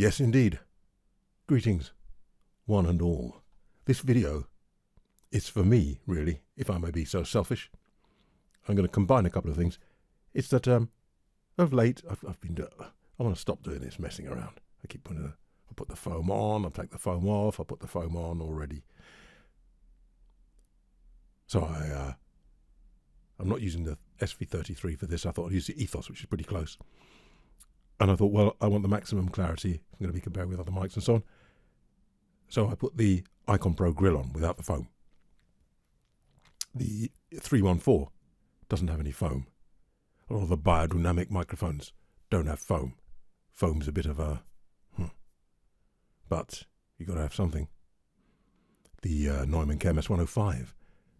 Yes, indeed. Greetings, one and all. This video is for me, really, if I may be so selfish. I'm going to combine a couple of things. It's that of late, I've been I want to stop doing this messing around. I keep putting I put the foam on, I take the foam off, I put the foam on already. So I'm not using the SV33 for this. I thought I'd use the Ethos, which is pretty close. And I thought, well, I want the maximum clarity. I'm going to be compared with other mics and so on. So I put the IconPro grill on without the foam. The 314 doesn't have any foam. A lot of the biodynamic microphones don't have foam. Foam's a bit of a... But you've got to have something. The Neumann KMS 105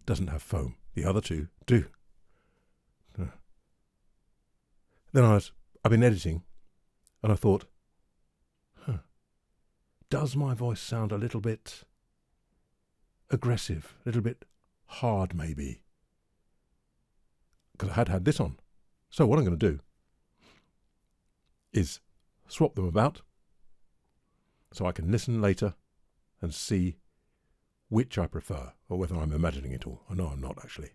doesn't have foam. The other two do. Then I've been editing, and I thought, does my voice sound a little bit aggressive, a little bit hard maybe? Because I had this on. So what I'm going to do is swap them about so I can listen later and see which I prefer, or whether I'm imagining it all. I know I'm not, actually.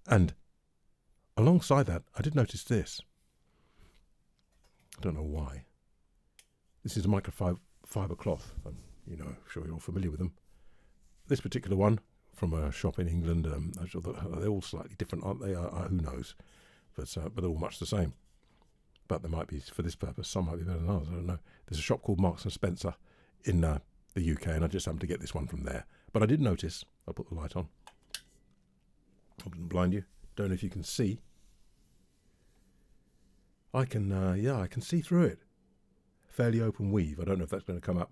And alongside that, I did notice this. I don't know why. This is a microfiber cloth. I'm sure you're all familiar with them. This particular one from a shop in England. I'm sure they're all slightly different, aren't they? Who knows? But they're all much the same. But there might be, for this purpose, some might be better than others. I don't know. There's a shop called Marks and Spencer in the UK, and I just happened to get this one from there. But I did notice. I'll put the light on. I didn't blind you. Don't know if you can see. I can see through it. Fairly open weave. I don't know if that's going to come up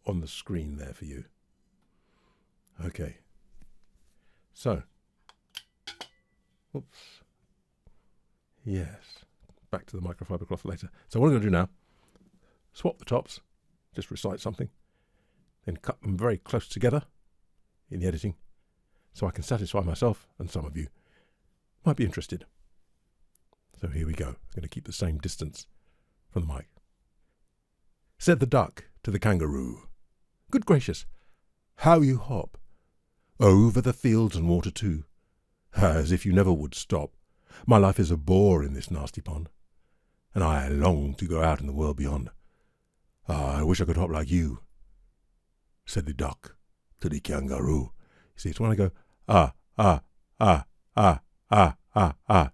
on the screen there for you. Okay. So. Oops. Yes. Back to the microfiber cloth later. So what I'm going to do now, swap the tops, just recite something, then cut them very close together in the editing so I can satisfy myself, and some of you might be interested. So here we go. I'm going to keep the same distance from the mic. Said the duck to the kangaroo, "Good gracious, how you hop over the fields and water too, as if you never would stop. My life is a bore in this nasty pond, and I long to go out in the world beyond. I wish I could hop like you," said the duck to the kangaroo. You see, it's when I go,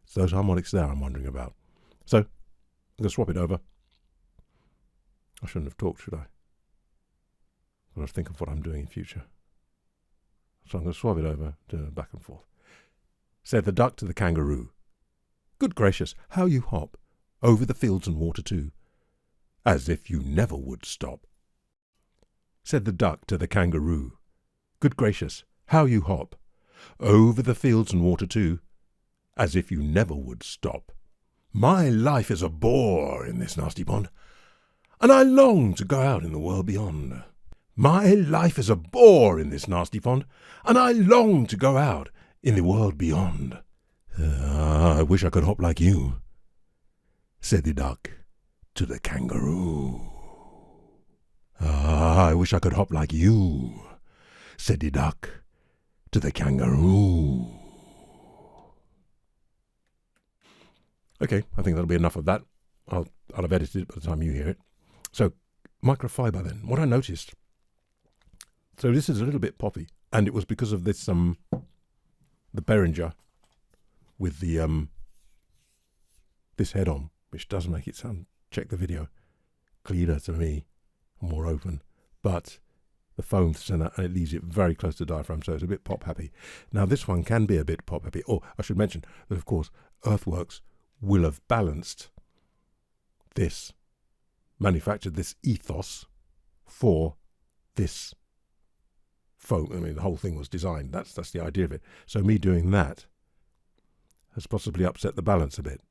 it's those harmonics there I'm wondering about. So, I'm going to swap it over. I shouldn't have talked, should I? I've got to think of what I'm doing in future. So I'm going to swap it over, do it back and forth. Said the duck to the kangaroo, "Good gracious, how you hop over the fields and water too, as if you never would stop." Said the duck to the kangaroo, "Good gracious, how you hop over the fields and water too, as if you never would stop. My life is a bore in this nasty pond, and I long to go out in the world beyond. My life is a bore in this nasty pond, and I long to go out in the world beyond. I wish I could hop like you," said the duck to the kangaroo. I wish I could hop like you," said the duck to the kangaroo. Okay, I think that'll be enough of that. I'll have edited it by the time you hear it. So, microfiber then. What I noticed. So this is a little bit poppy, and it was because of this the Behringer with the this head on, which does make it sound, check the video, cleaner to me, more open. But the foam center, and it leaves it very close to the diaphragm, so it's a bit pop happy. Now this one can be a bit pop happy. Oh, I should mention that of course Earthworks will have balanced this, manufactured this Ethos for this foam. I mean, the whole thing was designed. That's the idea of it. So me doing that has possibly upset the balance a bit.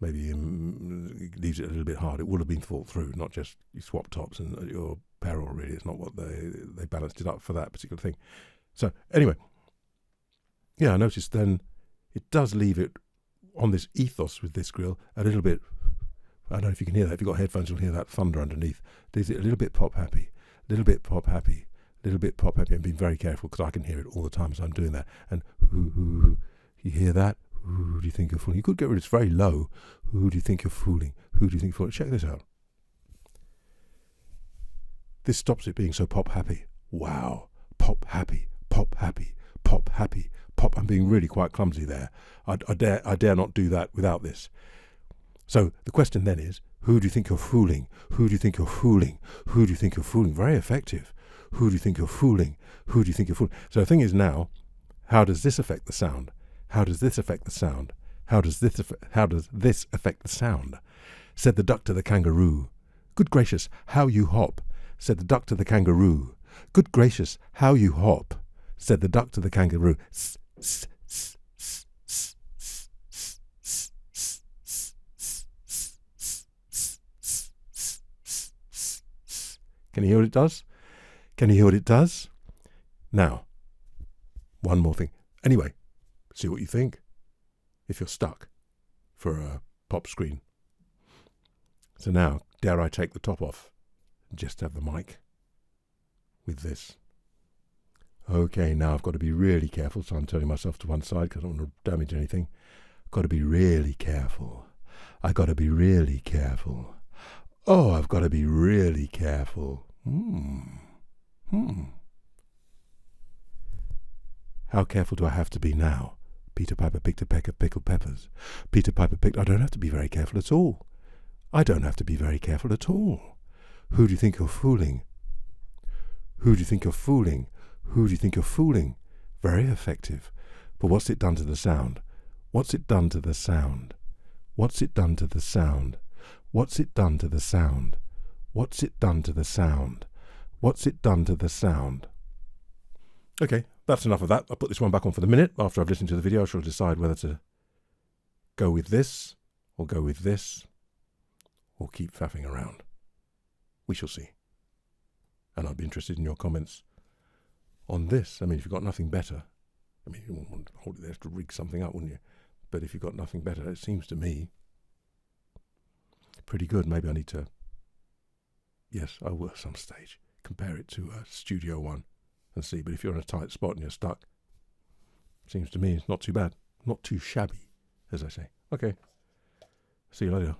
Maybe it leaves it a little bit hard. It would have been thought through, not just you swap tops and at your peril, really. It's not what they balanced it up for that particular thing. So anyway, yeah, I noticed then it does leave it on this Ethos with this grill a little bit I don't know if you can hear that. If you've got headphones, you'll hear that thunder underneath. There's a little bit pop happy, a little bit pop happy, a little bit pop happy. I'm being very careful because I can hear it all the time as I'm doing that. And you hear that? Who do you think you're fooling? You could get rid of it. It's very low. Who do you think you're fooling? Who do you think you're fooling? Check this out. This stops it being so pop happy. Wow. Pop happy, pop happy, pop happy, pop. I'm being really quite clumsy there. I dare not do that without this. So the question then is, who do you think you're fooling? Who do you think you're fooling? Who do you think you're fooling? Very effective. Who do you think you're fooling? Who do you think you're fooling? So the thing is now, how does this affect the sound? How does this affect the sound? How does this affect the sound? Said the duck to the kangaroo. Good gracious, how you hop. Said the duck to the kangaroo. Good gracious, how you hop. Said the duck to the kangaroo. Can you hear what it does? Can you hear what it does? Now, one more thing. Anyway, see what you think if you're stuck for a pop screen. So now, dare I take the top off and just have the mic with this? Okay, now I've got to be really careful, so I'm turning myself to one side because I don't want to damage anything. I've got to be really careful. I've got to be really careful. Oh, I've got to be really careful. How careful do I have to be now? Peter Piper picked a peck of pickled peppers. Peter Piper picked... I don't have to be very careful at all. I don't have to be very careful at all. Who do you think you're fooling? Who do you think you're fooling? Who do you think you're fooling? Very effective. But what's it done to the sound? What's it done to the sound? What's it done to the sound? What's it done to the sound? What's it done to the sound? What's it done to the sound? Okay, that's enough of that. I'll put this one back on for the minute. After I've listened to the video, I shall decide whether to go with this, or go with this, or keep faffing around. We shall see. And I'd be interested in your comments on this. I mean, if you've got nothing better, I mean, you wouldn't want to hold it there to rig something up, wouldn't you? But if you've got nothing better, it seems to me pretty good. Maybe I need to, yes, I will at some stage compare it to Studio One and see. But if you're in a tight spot and you're stuck, seems to me it's not too bad. Not too shabby, as I say. Okay. See you later.